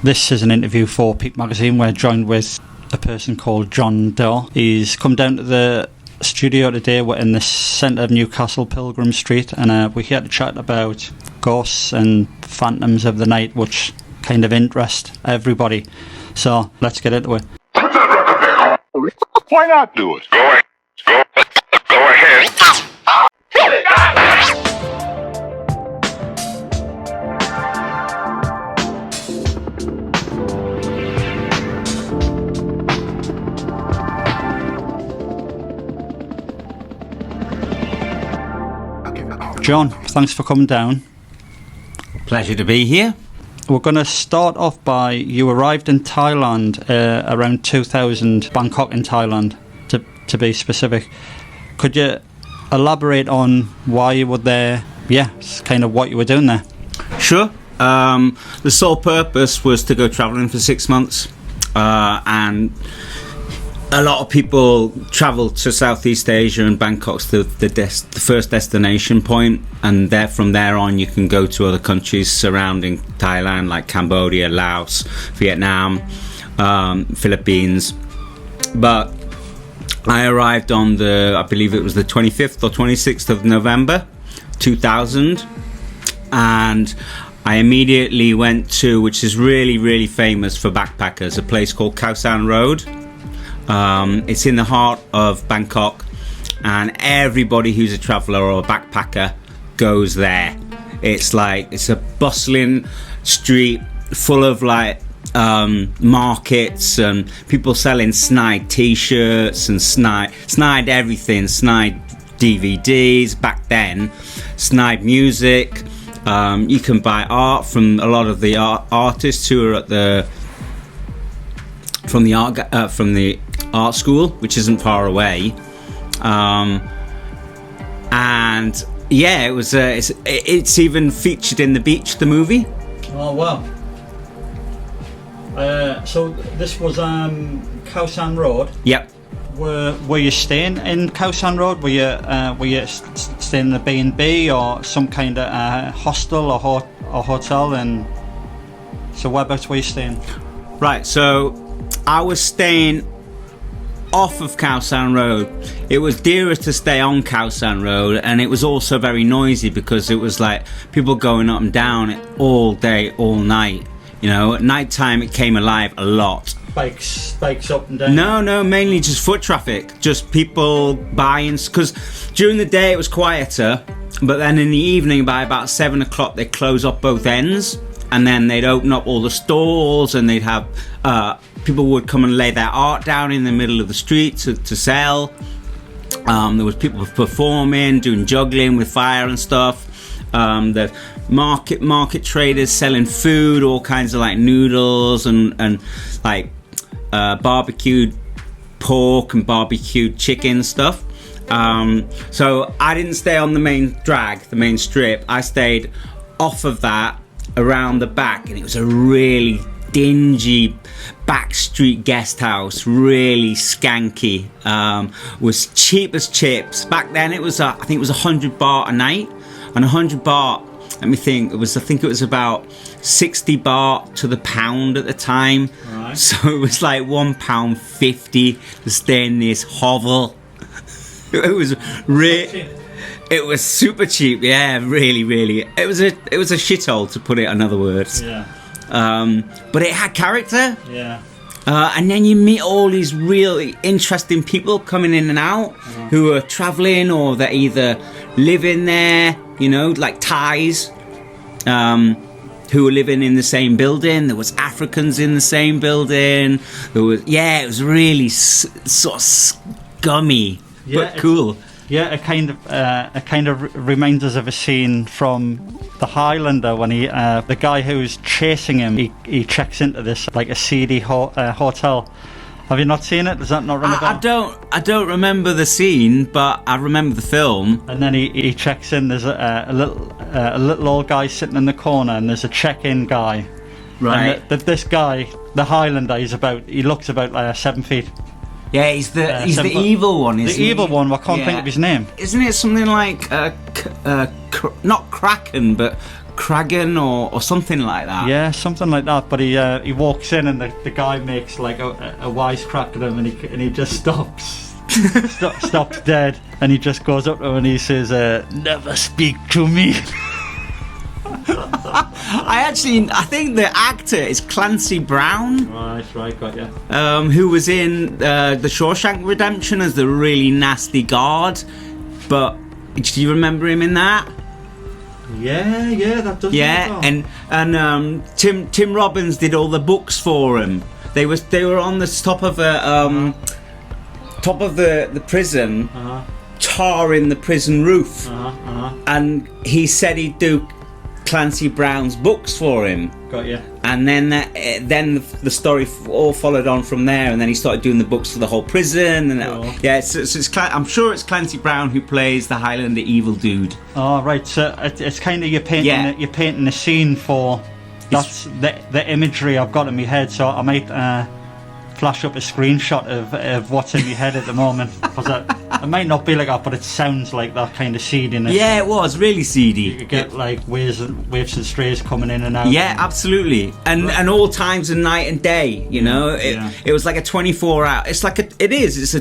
This is an interview for peep-Magazine. We're joined with a person called John Doe. He's come down to the studio today. We're in the centre of Newcastle, Pilgrim Street, and we're here to chat about ghosts and phantoms of the night, which kind of interest everybody. So let's get into it. Why not do it? Go ahead. John, thanks for coming down. Pleasure to be here. We're going to start off by, you arrived in Thailand around 2000, Bangkok in Thailand, to be specific. Could you elaborate on why you were there? Yeah, it's kind of what you were doing there. Sure. The sole purpose was to go travelling for 6 months, and a lot of people travel to Southeast Asia, and Bangkok's the first destination point, and from there on you can go to other countries surrounding Thailand like Cambodia, Laos, Vietnam, Philippines. But I arrived on I believe it was the 25th or 26th of November 2000, and I immediately went to, which is really, really famous for backpackers, a place called Khao Road. It's in the heart of Bangkok, and everybody who's a traveller or a backpacker goes there. It's a bustling street full of markets and people selling snide t-shirts and snide everything, snide DVDs back then, snide music. You can buy art from a lot of the artists who are from the art school, which isn't far away, and yeah, it's even featured in The Beach, the movie. Oh wow! So this was Khao Road. Yep. Were you staying in Khao Road? Were you staying in a B&B or some kind of hostel or hotel? And so whereabouts were you staying? Right. So I was staying off of Khao Road. It was dearer to stay on Khao Road, and it was also very noisy because it was like people going up and down it all day, all night. You know, at night time it came alive a lot. Bikes up and down? No, mainly just foot traffic, just people buying, because during the day it was quieter, but then in the evening by about 7 o'clock they'd close up both ends, and then they'd open up all the stalls, and they'd have people would come and lay their art down in the middle of the street to sell. There was people performing, doing juggling with fire and stuff. The market traders selling food, all kinds of noodles and barbecued pork and barbecued chicken stuff. So I didn't stay on the main strip. I stayed off of that around the back, and it was a really dingy back street guest house, really skanky. Was cheap as chips. Back then it was I think it was 100 baht a night, and 100 baht, let me think, I think it was about 60 baht to the pound at the time. Right. So it was like £1.50 to stay in this hovel. It was it was super cheap, yeah, really, really. It was a shithole, to put it in other words. Yeah. But it had character. Yeah. And then you meet all these really interesting people coming in and out, who are travelling, or they're either living there, like Thais, who were living in the same building. There was Africans in the same building. It was really sort of scummy, but cool. Yeah, it kind of reminds us of a scene from The Highlander when the guy who's chasing him, he checks into this a seedy hotel. Have you not seen it? Does that not ring a bell? I don't remember the scene, but I remember the film. And then he checks in. There's a little old guy sitting in the corner, and there's a check-in guy. Right. And this guy, the Highlander, he looks about 7 feet. Yeah, he's the evil one, isn't he? The evil one, I can't think of his name. Isn't it something like, not Kraken, but Kragan or something like that. Yeah, something like that. But he walks in and the guy makes like a wisecrack at him, and he just stops. Stops dead, and he just goes up to him and he says, "Never speak to me." I think the actor is Clancy Brown. Right, got you. Who was in the Shawshank Redemption as the really nasty guard. But do you remember him in that? Yeah, that does. Yeah, and Tim Robbins did all the books for him. They were on the top of the prison, tarring the prison roof, and he said he'd do Clancy Brown's books for him. Got you. And then the story all followed on from there, and then he started doing the books for the whole prison. And cool. I'm sure it's Clancy Brown who plays the Highlander evil dude. Oh, right. So it's kind of you're painting a scene for. That's the imagery I've got in my head. So I might flash up a screenshot of what's in my head at the moment, because it might not be like that, but it sounds like that kind of seediness. Yeah, it was really seedy. You get like waves and strays coming in and out. Yeah, absolutely, and all times of night and day. You know, it was like a 24-hour. It's a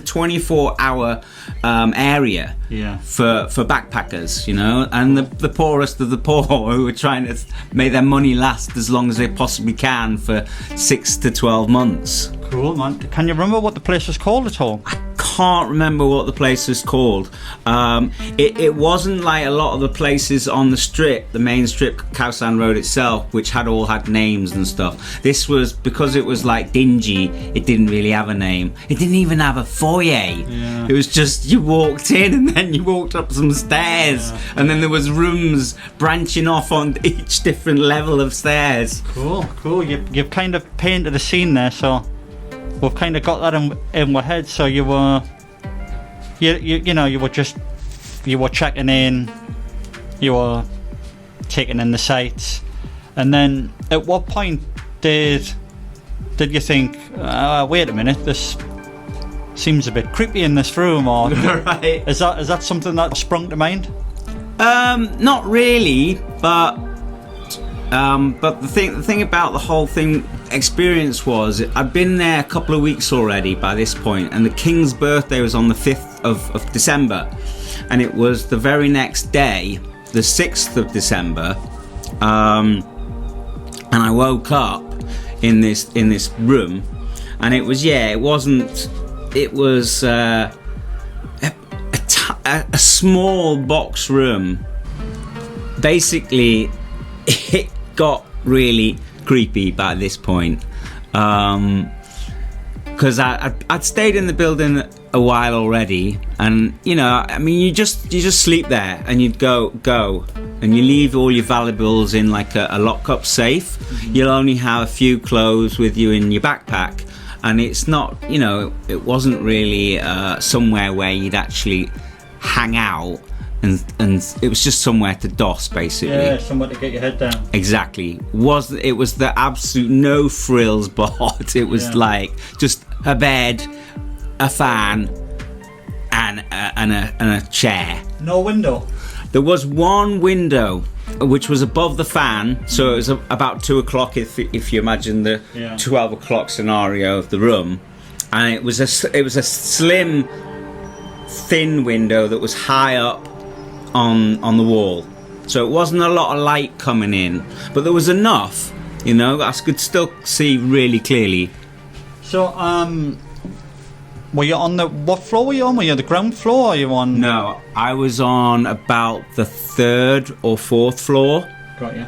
24-hour area. Yeah. For backpackers, you know, and the poorest of the poor who are trying to make their money last as long as they possibly can for 6 to 12 months. Cool, man. Can you remember what the place was called at all? I can't remember what the place was called. It wasn't like a lot of the places on the strip, the main strip, Khao San Road itself, which had names and stuff. This was, because it was like dingy, it didn't really have a name. It didn't even have a foyer. Yeah. It was just, you walked in and then you walked up some stairs, and then there was rooms branching off on each different level of stairs. Cool. You've kind of painted a scene there, so we've kind of got that in our head. So you were checking in, you were taking in the sights, and then at what point did you think, wait a minute, this seems a bit creepy in this room, or right. is that something that sprung to mind? Not really, but the thing about the whole thing experience was, I'd been there a couple of weeks already by this point, and the King's birthday was on the 5th of December, and it was the very next day, the 6th of December, and I woke up in this room, and it was a small box room. Basically, it got really creepy by this point, because I'd stayed in the building a while already, and you just sleep there, and you'd go and you leave all your valuables in like a lock-up safe. Mm-hmm. You'll only have a few clothes with you in your backpack, and it's not, it wasn't really somewhere where you'd actually hang out, and it was just somewhere to doss, basically. Yeah, somewhere to get your head down. Exactly. It was the absolute no frills bod. It was like just a bed, a fan, and a chair. No window. There was one window, which was above the fan, so it was about 2 o'clock if you imagine the 12 o'clock scenario of the room, and it was a slim, thin window that was high up on the wall, so it wasn't a lot of light coming in, but there was enough, I could still see really clearly. So were you on what floor were you on? Were you on the ground floor, or were you on? No, I was on about the 3rd or 4th floor. Got you.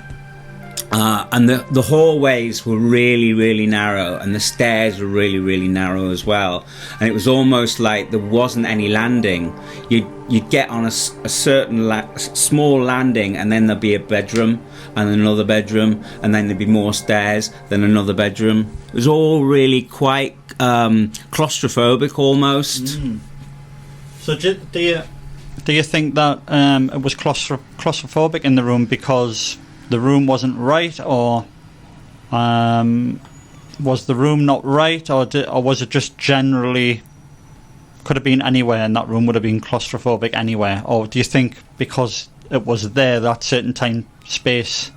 And the hallways were really, really narrow, and the stairs were really, really narrow as well. And it was almost like there wasn't any landing. You'd get on a certain small landing, and then there'd be a bedroom, and another bedroom, and then there'd be more stairs, then another bedroom. It was all really quite claustrophobic almost. Mm. So do you think that it was claustrophobic in the room because the room wasn't right, or was the room not right, or was it just generally could have been anywhere, and that room would have been claustrophobic anywhere? Or do you think because it was there, that certain time space,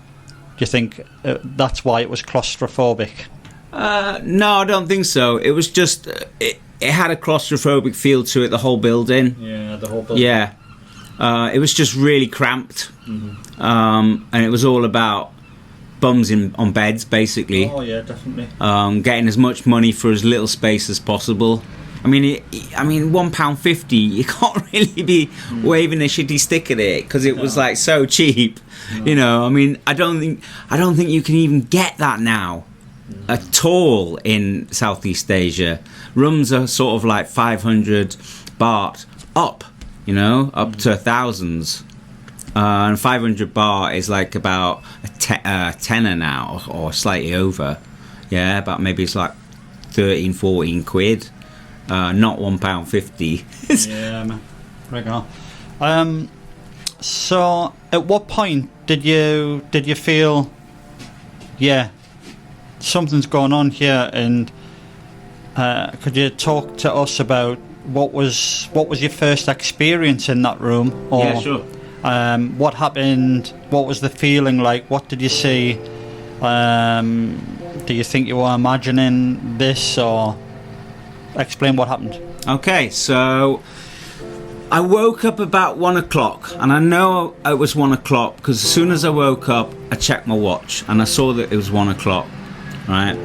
you think that's why it was claustrophobic? No, I don't think so. It was just it had a claustrophobic feel to it. The whole building. Yeah, the whole building. Yeah, it was just really cramped, and it was all about bums on beds, basically. Oh yeah, definitely. Getting as much money for as little space as possible. I mean, £1.50. You can't really be waving a shitty stick at it because it was like so cheap. No. You know, I mean, I don't think you can even get that now at all in Southeast Asia. Rooms are sort of like 500 baht up, you know, up to thousands. And 500 baht is like about a tenner now, or slightly over. Yeah, but maybe it's like 13, 14 quid. Not £1.50. Yeah, man. Right on. So, at what point did you feel, yeah, something's going on here? And could you talk to us about what was your first experience in that room? Or, yeah, sure. What happened? What was the feeling like? What did you see? Do you think you were imagining this, or explain what happened? Okay, so I woke up about 1 o'clock, and I know it was 1 o'clock because as soon as I woke up, I checked my watch and I saw that it was 1 o'clock, right?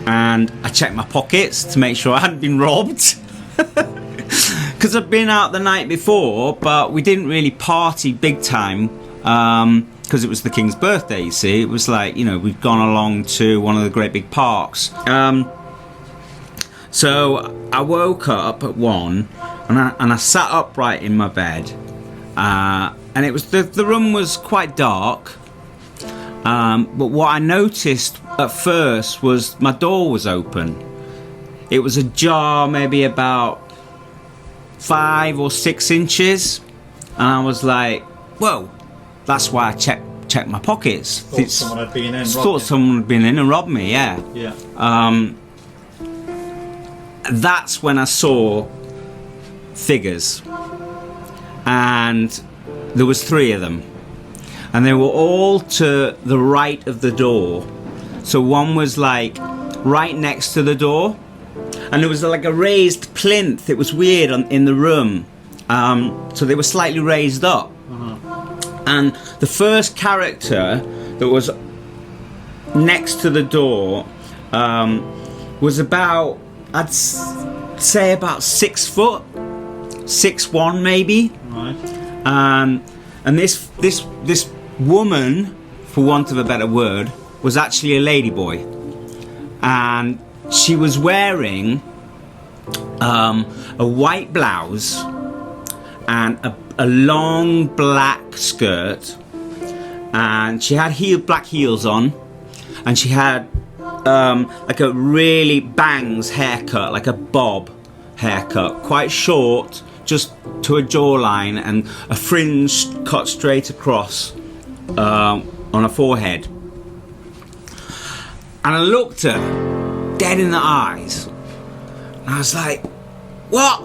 And I checked my pockets to make sure I hadn't been robbed. Because I'd been out the night before, but we didn't really party big time because it was the King's birthday, you see. It was like, you know, we'd gone along to one of the great big parks. So I woke up at 1 and I sat upright in my bed. And it was the room was quite dark. But what I noticed at first was my door was open. It was ajar maybe about 5 or 6 inches, and I was like, whoa, that's why I checked my pockets. Thought someone had been in. Someone had been in and robbed me, yeah. That's when I saw figures, and there was 3 of them, and they were all to the right of the door. So one was like right next to the door, and there was like a raised plinth. It was weird in the room, so they were slightly raised up. And the first character that was next to the door was about, I'd say about 6 foot, 6'1" maybe. Right. And this woman, for want of a better word, was actually a ladyboy, and she was wearing a white blouse and a long black skirt, and she had black heels on, and she had like a really bangs haircut, like a bob haircut, quite short, just to a jawline, and a fringe cut straight across on her forehead. And I looked at her dead in the eyes, and I was like, what?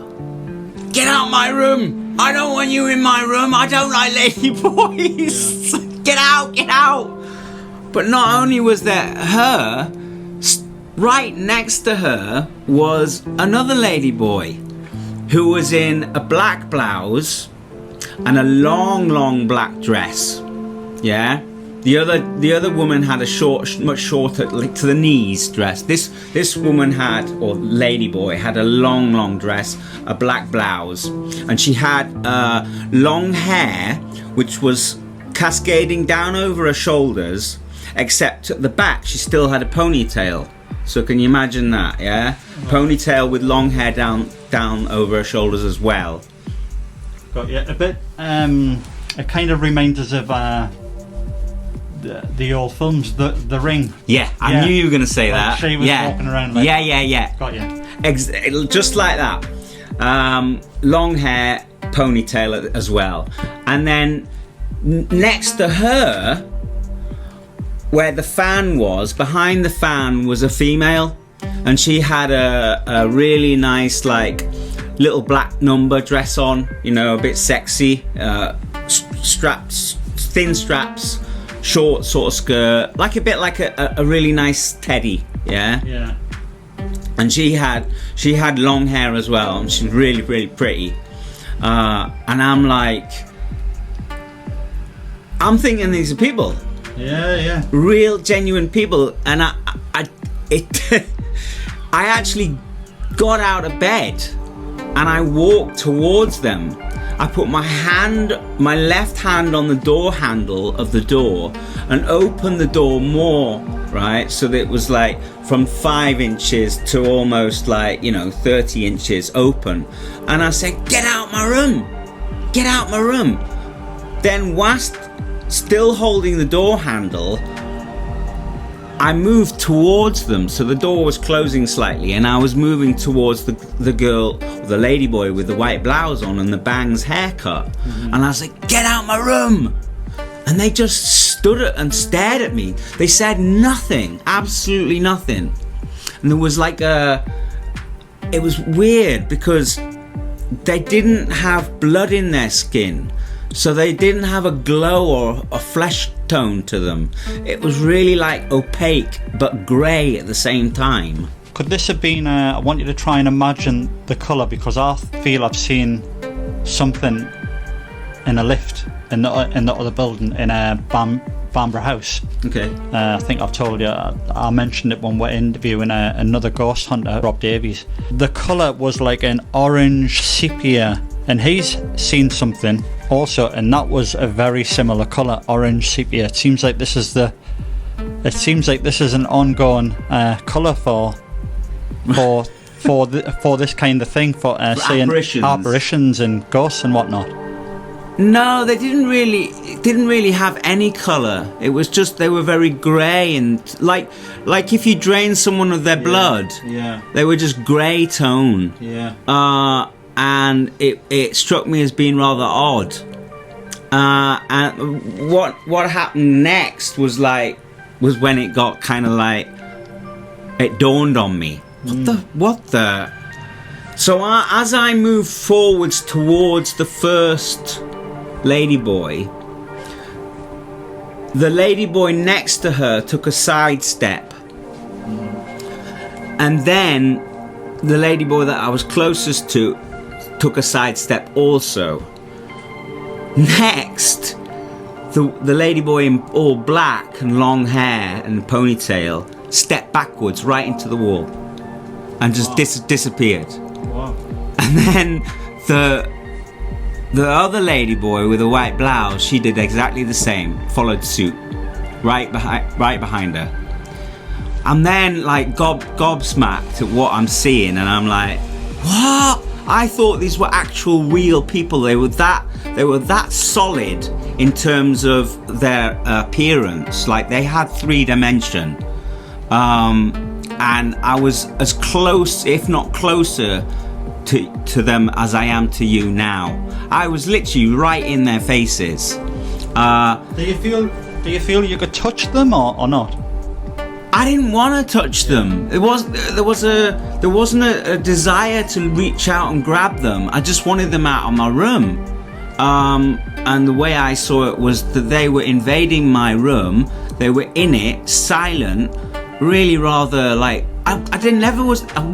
Get out my room! I don't want you in my room! I don't like lady boys! Get out, get out! But not only was there her, right next to her was another lady boy who was in a black blouse and a long black dress. Yeah? The other woman had a much shorter, like to the knees dress. This woman had, or lady boy, had a long dress, a black blouse, and she had long hair which was cascading down over her shoulders, except at the back she still had a ponytail. So can you imagine that? Yeah, ponytail with long hair down over her shoulders as well. Got you. A bit. It kind of reminds us of the old films, The Ring. Yeah, I knew you were going to say that. She was walking around like yeah. Got you. Just like that. Long hair, ponytail as well. And then next to her, where the fan was, behind the fan was a female, and she had a really nice like little black number dress on, you know, a bit sexy, straps, thin straps, short sort of skirt, like a bit like a really nice teddy, yeah. Yeah. And she had long hair as well, and she's really, really pretty. And I'm thinking these are people. Yeah. Real, genuine people. And I actually got out of bed and I walked towards them. I put my left hand on the door handle of the door and opened the door more, right? So that it was like from 5 inches to almost 30 inches open. And I said, get out my room. Get out my room. Then whilst still holding the door handle, I moved towards them, so the door was closing slightly, and I was moving towards the girl, the lady boy with the white blouse on and the bangs haircut. And I was like, get out my room! And they just stood and stared at me. They said nothing, absolutely nothing. And there was it was weird because they didn't have blood in their skin. So they didn't have a glow or a flesh tone to them. It was really opaque but grey at the same time. Could this have been, I want you to try and imagine the colour, because I feel I've seen something in a lift in the other building in a Bambara house. Okay. I think I've told you, I mentioned it when we're interviewing another ghost hunter, Rob Davies. The colour was like an orange sepia, and he's seen something also, and that was a very similar colour, orange sepia. It seems like this is an ongoing colour for this kind of thing, for seeing apparitions and ghosts and whatnot. No, they didn't really have any colour. It was just they were very grey and like if you drain someone of their blood, they were just grey tone. And it struck me as being rather odd. And what happened next was when it got kind of it dawned on me. What the? So as I moved forwards towards the first ladyboy, the ladyboy next to her took a side step, and then the ladyboy that I was closest to took a side step also. Next, the ladyboy in all black and long hair and ponytail stepped backwards right into the wall and just disappeared. Wow. And then the other ladyboy with a white blouse, she did exactly the same, followed suit, right behind her. I'm then gobsmacked at what I'm seeing, and I'm like, what? I thought these were actual real people. They were that solid in terms of their appearance. They had 3 dimension. And I was as close, if not closer, to them as I am to you now. I was literally right in their faces. Do you feel you could touch them or not? I didn't want to touch them. There wasn't a desire to reach out and grab them. I just wanted them out of my room. And the way I saw it was that they were invading my room. They were in it, silent, really rather I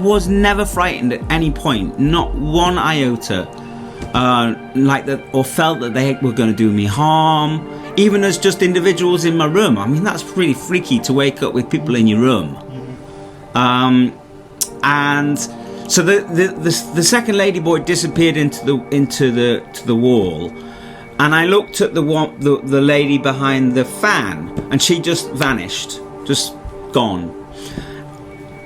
was never frightened at any point, not one iota. Or felt that they were going to do me harm, even as just individuals in my room. I mean, that's pretty freaky to wake up with people in your room. And so the second ladyboy disappeared into the wall, and I looked at the lady behind the fan, and she just vanished, just gone.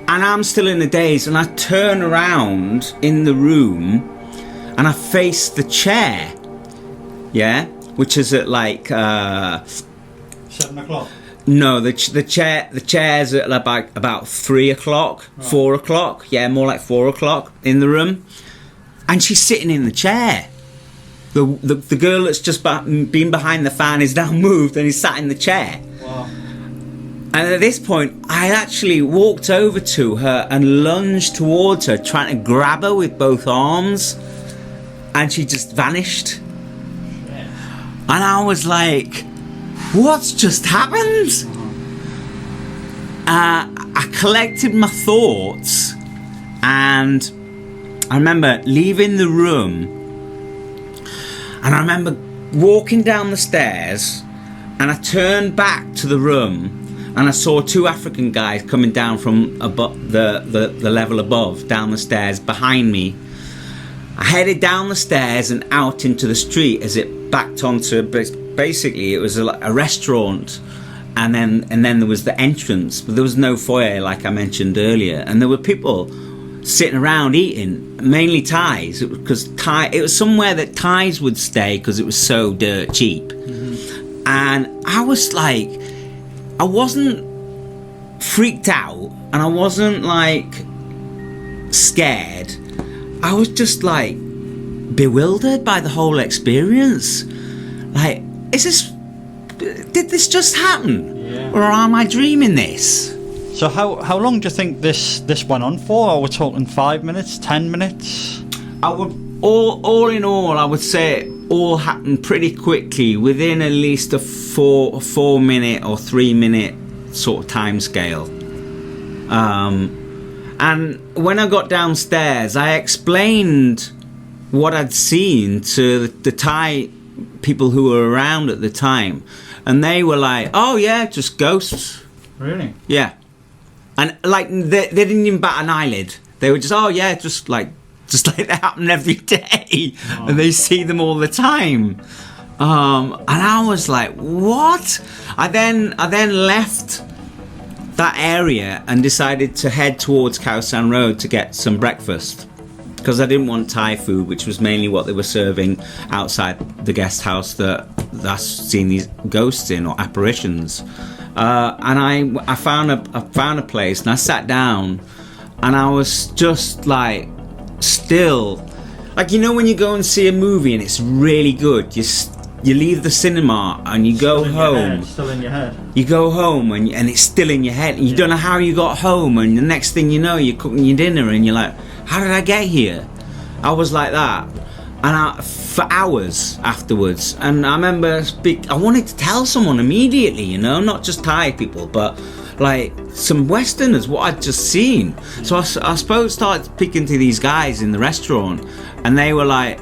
And I'm still in a daze, and I turn around in the room, and I face the chair, which is at 7 o'clock. No, the chair's at about 3 o'clock, right. 4 o'clock, more like 4 o'clock in the room, and she's sitting in the chair. The girl that's just been behind the fan is now moved and is sat in the chair. Wow. And at this point, I actually walked over to her and lunged towards her, trying to grab her with both arms, and she just vanished. And I was like, what's just happened? I collected my thoughts, and I remember leaving the room, and I remember walking down the stairs, and I turned back to the room, and I saw two African guys coming down from above the level above, down the stairs behind me. I headed down the stairs and out into the street as it backed onto, basically it was a restaurant, and then there was the entrance, but there was no foyer like I mentioned earlier, and there were people sitting around eating, mainly Thais, because it was somewhere that Thais would stay because it was so dirt cheap. And I was like, I wasn't freaked out, and I wasn't like scared. I was just like bewildered by the whole experience. Like, did this just happen? Yeah. Or am I dreaming this? So how long do you think this went on for? Are we talking 5 minutes, 10 minutes? I would all in all, I would say it all happened pretty quickly, within at least a 4 minute or 3 minute sort of time scale. And when I got downstairs, I explained what I'd seen to the Thai people who were around at the time, and they were like, "Oh yeah, just ghosts." Really? Yeah. And like they didn't even bat an eyelid. They were just, "Oh yeah, just like that happen every day," and they see them all the time. And I was like, "What?" I then left that area and decided to head towards Khao San Road to get some breakfast, because I didn't want Thai food, which was mainly what they were serving outside the guest house that I've seen these ghosts in, or apparitions. And I found a place, and I sat down, and I was just like still, like, you know when you go and see a movie and it's really good, you leave the cinema and you go home. Still in your head. You go home and it's still in your head. And you don't know how you got home, and the next thing you know, you're cooking your dinner and you're like, how did I get here? I was like that, and for hours afterwards. And I remember I wanted to tell someone immediately, you know, not just Thai people, but like some Westerners, what I'd just seen. So I suppose started speaking to these guys in the restaurant, and they were like,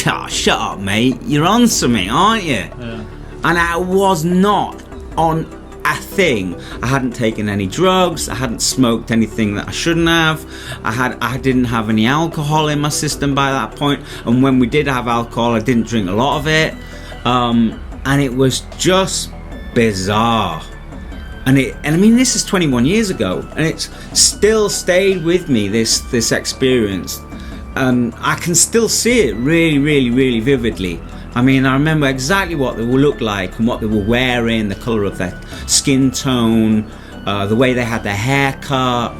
"Oh, shut up, mate, you're on something, aren't you?" Yeah. And I was not on a thing. I hadn't taken any drugs, I hadn't smoked anything that I shouldn't have, I didn't have any alcohol in my system by that point, and when we did have alcohol, I didn't drink a lot of it, and it was just bizarre. And I mean, this is 21 years ago, and it's still stayed with me, this experience. And I can still see it really, really, really vividly. I mean, I remember exactly what they would look like and what they were wearing, the colour of their skin tone, the way they had their hair cut.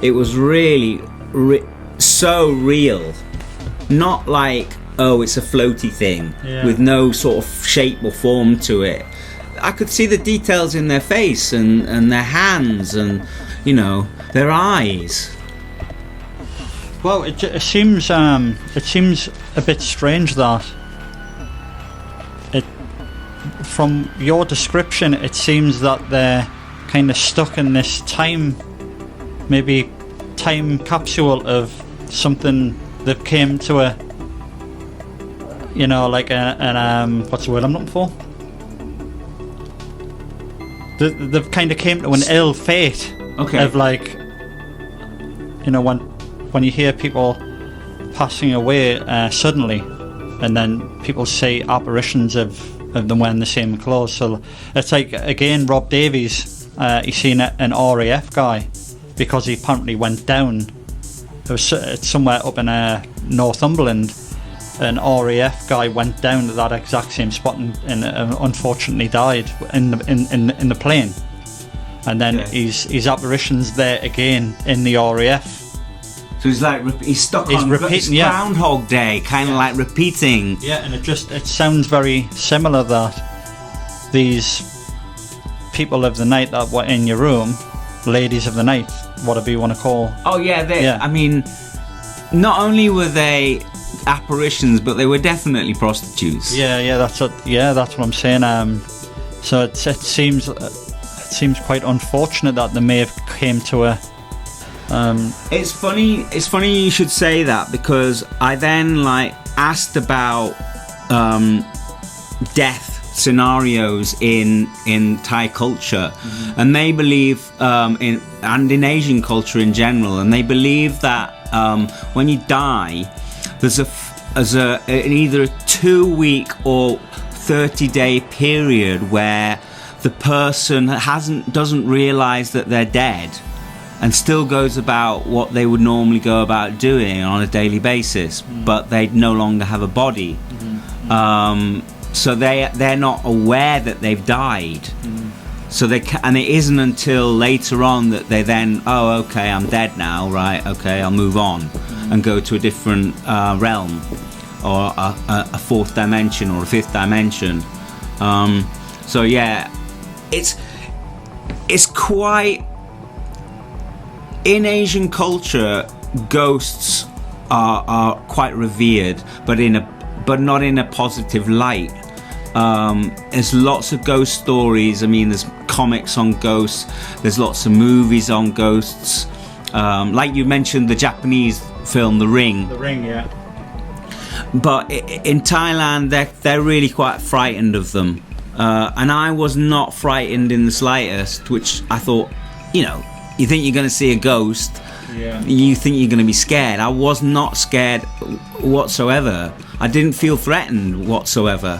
It was really so real. Not like, oh, it's a floaty thing with no sort of shape or form to it. I could see the details in their face and their hands and, you know, their eyes. Well, it seems a bit strange that from your description, it seems that they're kind of stuck in this time capsule of something that came to a, you know, like an what's the word I'm looking for? They've kind of came to an ill fate. Okay. Of like, you know, when you hear people passing away suddenly, and then people see apparitions of them wearing the same clothes. So it's like, again, Rob Davies, he's seen an RAF guy because he apparently went down. It's somewhere up in Northumberland. An RAF guy went down to that exact same spot and unfortunately died in the plane. And then his apparitions there again in the RAF. So he's stuck on repeating, Groundhog Day, kind of like repeating. Yeah, and it sounds very similar that these people of the night that were in your room, ladies of the night, whatever you want to call. Oh yeah, I mean, not only were they apparitions, but they were definitely prostitutes. Yeah, that's what I'm saying. So it seems quite unfortunate that they may have came to a. It's funny you should say that, because I then asked about death scenarios in Thai culture, and they believe in Asian culture in general, and they believe that when you die, there's either a 2-week or 30-day period where the person doesn't realize that they're dead and still goes about what they would normally go about doing on a daily basis, but they no longer have a body. So they're not aware that they've died. So and it isn't until later on that they then, oh, okay, I'm dead now, right? Okay, I'll move on and go to a different realm, or a fourth dimension or a fifth dimension. So yeah, it's quite. In Asian culture, ghosts are quite revered, but not in a positive light. There's lots of ghost stories. I mean, there's comics on ghosts. There's lots of movies on ghosts. Like you mentioned, the Japanese film The Ring. The Ring, yeah. But in Thailand, they're really quite frightened of them. And I was not frightened in the slightest, which I thought, you think you're going to see a ghost, you think you're going to be scared. I was not scared whatsoever. I didn't feel threatened whatsoever.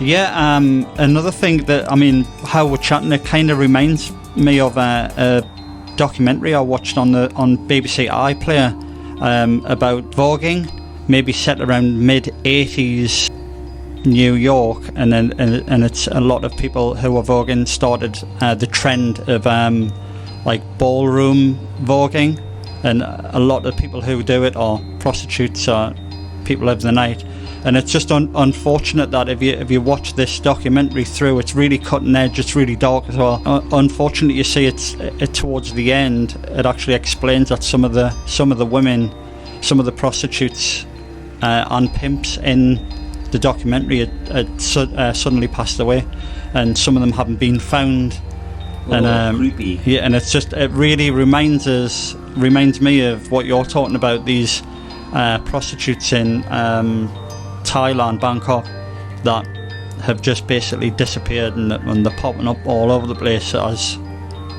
Yeah, another thing that, how we're chatting, it kind of reminds me of a documentary I watched on BBC iPlayer about voguing, maybe set around mid-80s New York, and it's a lot of people who are voguing started the trend of ballroom voguing, and a lot of people who do it are prostitutes or people of the night. And it's just unfortunate that if you watch this documentary through, it's really cutting edge, it's really dark as well. Unfortunately, you see it towards the end, it actually explains that some of the women, some of the prostitutes and pimps in the documentary had suddenly passed away, and some of them haven't been found. And creepy. Yeah, and it really reminds me of what you're talking about, these prostitutes in Thailand, Bangkok, that have just basically disappeared, and they're popping up all over the place as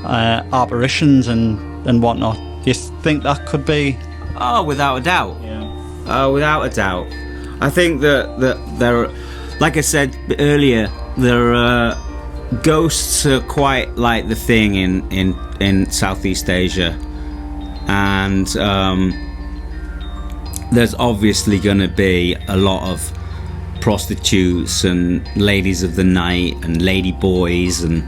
apparitions and whatnot. Do you think that could be? Oh, without a doubt. Yeah. Without a doubt. I think that there, like I said earlier, ghosts are quite like the thing in Southeast Asia, and there's obviously going to be a lot of prostitutes and ladies of the night and lady boys and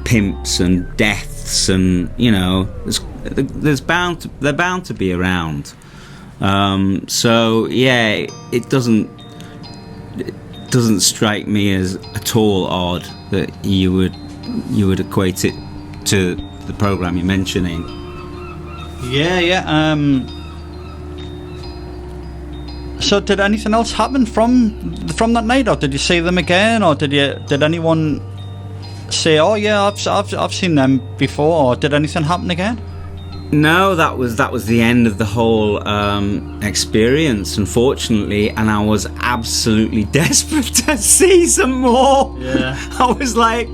pimps and deaths, and they're bound to be around. So yeah, it doesn't strike me as at all odd that you would equate it to the program you're mentioning. Yeah. So did anything else happen from that night, or did you see them again, or did anyone say, oh yeah, I've seen them before, or did anything happen again? No, that was the end of the whole experience, unfortunately, and I was absolutely desperate to see some more. Yeah. I was like,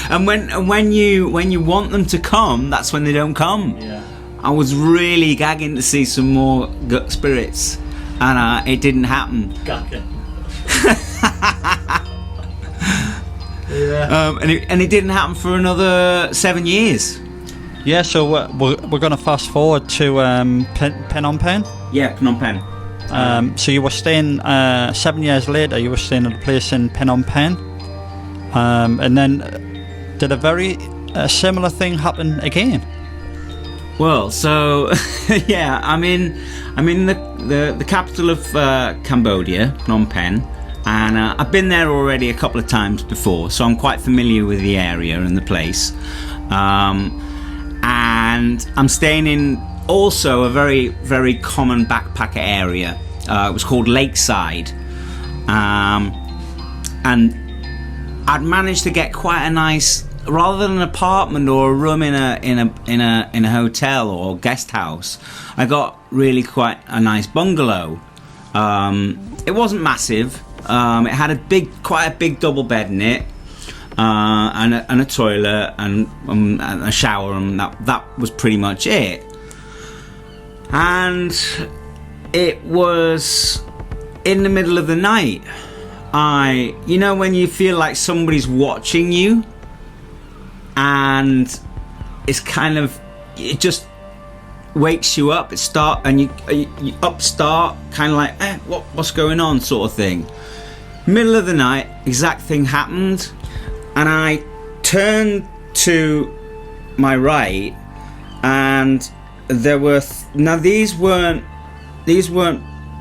and when you want them to come, that's when they don't come. Yeah. I was really gagging to see some more spirits, and it didn't happen. Gotcha. Yeah. And it didn't happen for another 7 years. Yeah, so we're going to fast forward to Phnom Penh. Yeah, Phnom Penh. So you were staying 7 years later. You were staying at a place in Phnom Penh, and then did a very similar thing happen again? Well, so yeah, I'm in the capital of Cambodia, Phnom Penh, and I've been there already a couple of times before, so I'm quite familiar with the area and the place. And I'm staying in also a very, very common backpacker area. It was called Lakeside. and I'd managed to get quite a nice, rather than an apartment or a room in a hotel or guest house, I got really quite a nice bungalow. It wasn't massive. It had quite a big double bed in it, and a toilet and a shower, and that was pretty much it. And it was in the middle of the night. You know when you feel like somebody's watching you, and it's kind of, it just wakes you up. And you upstart, kind of like, what's going on, sort of thing. Middle of the night, exact thing happened, and I turned to my right, and there were now these weren't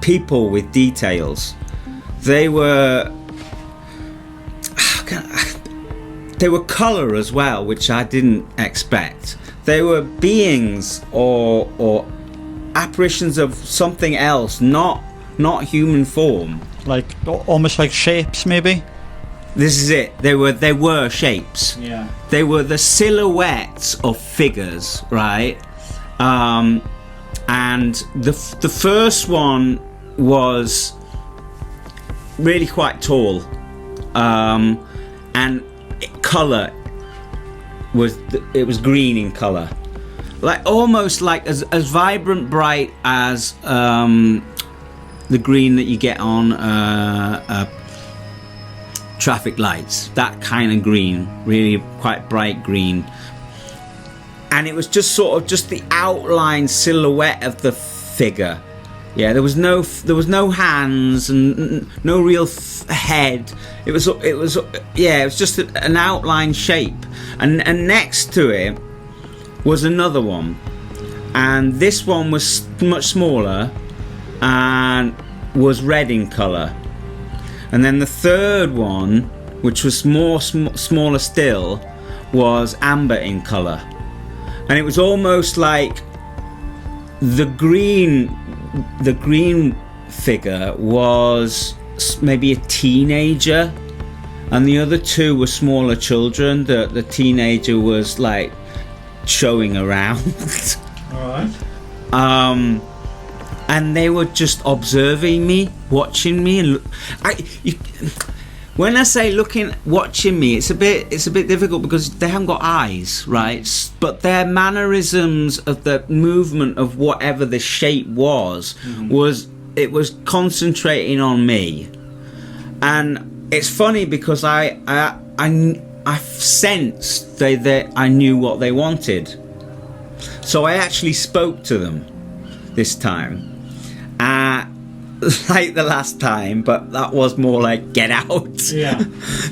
people with details. They were colour as well, which I didn't expect. They were beings or apparitions of something else, not human form. Like almost like shapes, maybe. This is it. They were shapes. Yeah. They were the silhouettes of figures, right? And the first one was really quite tall, and colour was green in colour, like almost like as vibrant bright as the green that you get on traffic lights, that kind of green, really quite bright green. And it was just sort of just the outline silhouette of the figure. Yeah, there was no hands and no real head. It was just an outline shape. And next to it was another one, and this one was much smaller and was red in colour. And then the third one, which was smaller still, was amber in colour. And it was almost like the green figure was maybe a teenager, and the other two were smaller children. The teenager was like showing around. All right. And they were just observing me, watching me, and when I say watching me, it's a bit difficult because they haven't got eyes, right? But their mannerisms of the movement of whatever the shape was was concentrating on me. And it's funny because I sensed that I knew what they wanted, so I actually spoke to them this time. Like the last time, but that was more like get out. Yeah.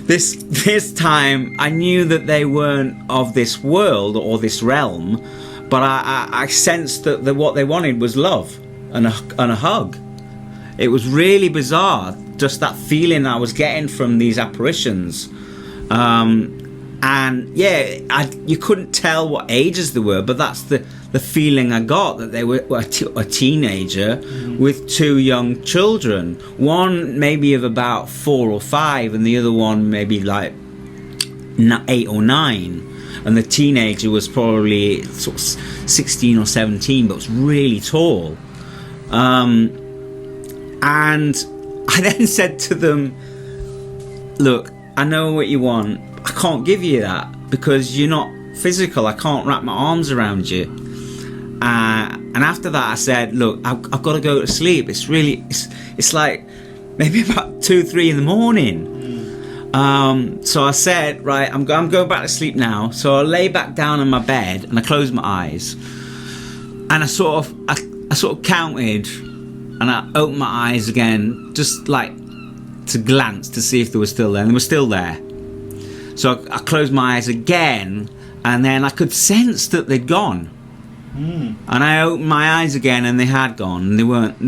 This time I knew that they weren't of this world or this realm, but I sensed that what they wanted was love and a hug. It was really bizarre, just that feeling I was getting from these apparitions. And yeah, you couldn't tell what ages they were, but that's the feeling I got, that they were a teenager with two young children. One maybe of about 4 or 5, and the other one maybe like 8 or 9. And the teenager was probably sort of 16 or 17, but was really tall. And I then said to them, "Look, I know what you want. I can't give you that because you're not physical. I can't wrap my arms around you." And after that I said, "Look, I've got to go to sleep. It's like maybe about 2-3 in the morning." So I said, "Right, I'm going back to sleep now." So I lay back down on my bed and I closed my eyes, and I sort of counted, and I opened my eyes again, just like to glance to see if they were still there, and they were still there. So I closed my eyes again, and then I could sense that they'd gone. And I opened my eyes again, and they had gone, and they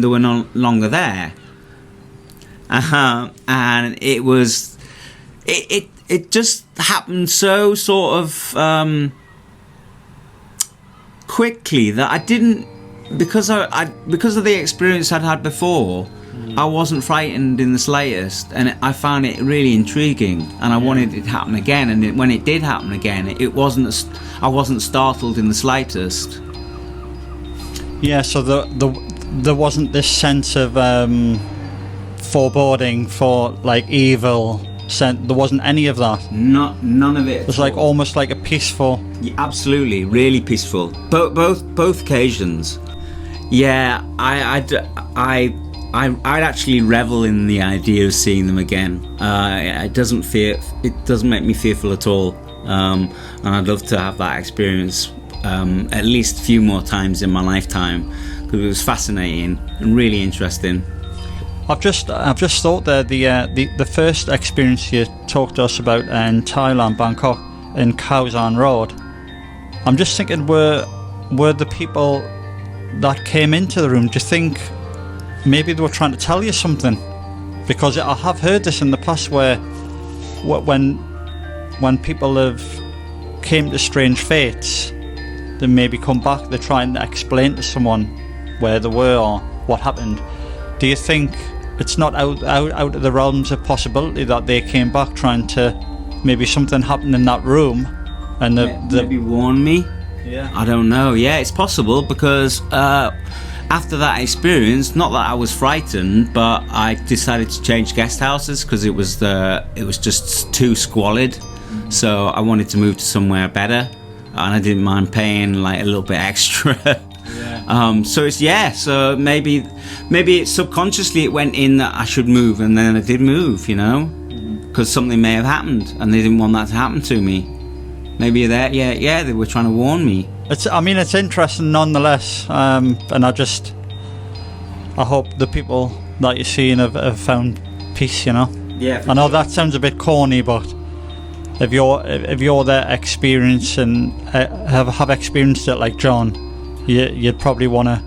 were no longer there. And it was, it just happened so sort of quickly that I didn't, because of the experience I'd had before, I wasn't frightened in the slightest, and I found it really intriguing, and I wanted it to happen again. And when it did happen again, I wasn't startled in the slightest. Yeah, so there wasn't this sense of foreboding for like evil. There wasn't any of that. None of it. It was like almost like a peaceful. Yeah, absolutely, really peaceful. Both occasions. Yeah, I'd actually revel in the idea of seeing them again. It doesn't make me fearful at all, and I'd love to have that experience at least a few more times in my lifetime, because it was fascinating and really interesting. I've just thought there the first experience you talked to us about in Thailand, Bangkok, in Khao Road. I'm just thinking, were the people that came into the room, do you think maybe they were trying to tell you something? Because I have heard this in the past where when people have came to strange fates, they maybe come back, they're trying to explain to someone where they were or what happened. Do you think it's not out of the realms of possibility that they came back trying to, maybe something happened in that room and maybe warn me? Yeah, I don't know. Yeah, it's possible, because after that experience, not that I was frightened, but I decided to change guest houses because it was just too squalid. So I wanted to move to somewhere better, and I didn't mind paying like a little bit extra. So maybe it subconsciously it went in that I should move, and then I did move, because something may have happened and they didn't want that to happen to me. Maybe they were trying to warn me. It's interesting nonetheless, and I hope the people that you're seeing have found peace. Yeah. I know that sounds a bit corny, but if you're there experience and have experienced it like John, you'd probably want to,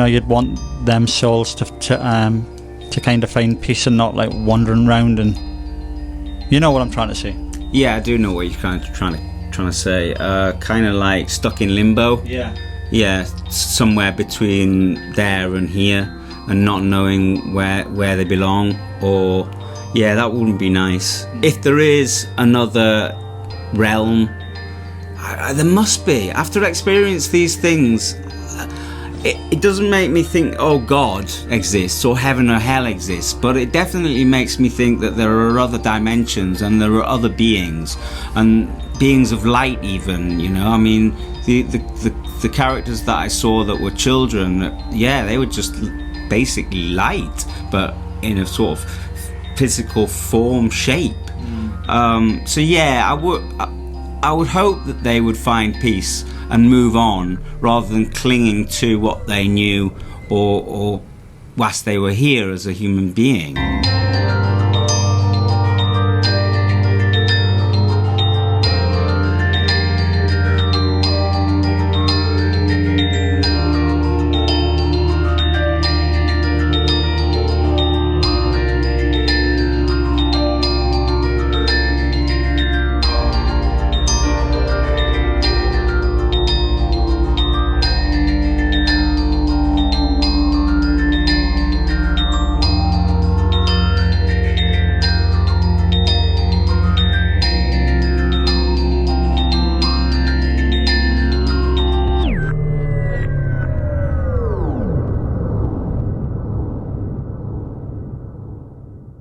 you'd want them souls to kind of find peace and not like wandering around, and you know what I'm trying to say. Yeah, I do know what you're kind of trying to say. Kind of like stuck in limbo. Yeah. Yeah, somewhere between there and here, and not knowing where they belong. Or, yeah, that wouldn't be nice. If there is another realm, there must be. After experiencing these things, it doesn't make me think, oh, God exists or heaven or hell exists, but it definitely makes me think that there are other dimensions and there are other beings, and beings of light even, I mean, the characters that I saw that were children, they were just basically light, but in a sort of physical form shape. I would hope that they would find peace and move on, rather than clinging to what they knew or whilst they were here as a human being.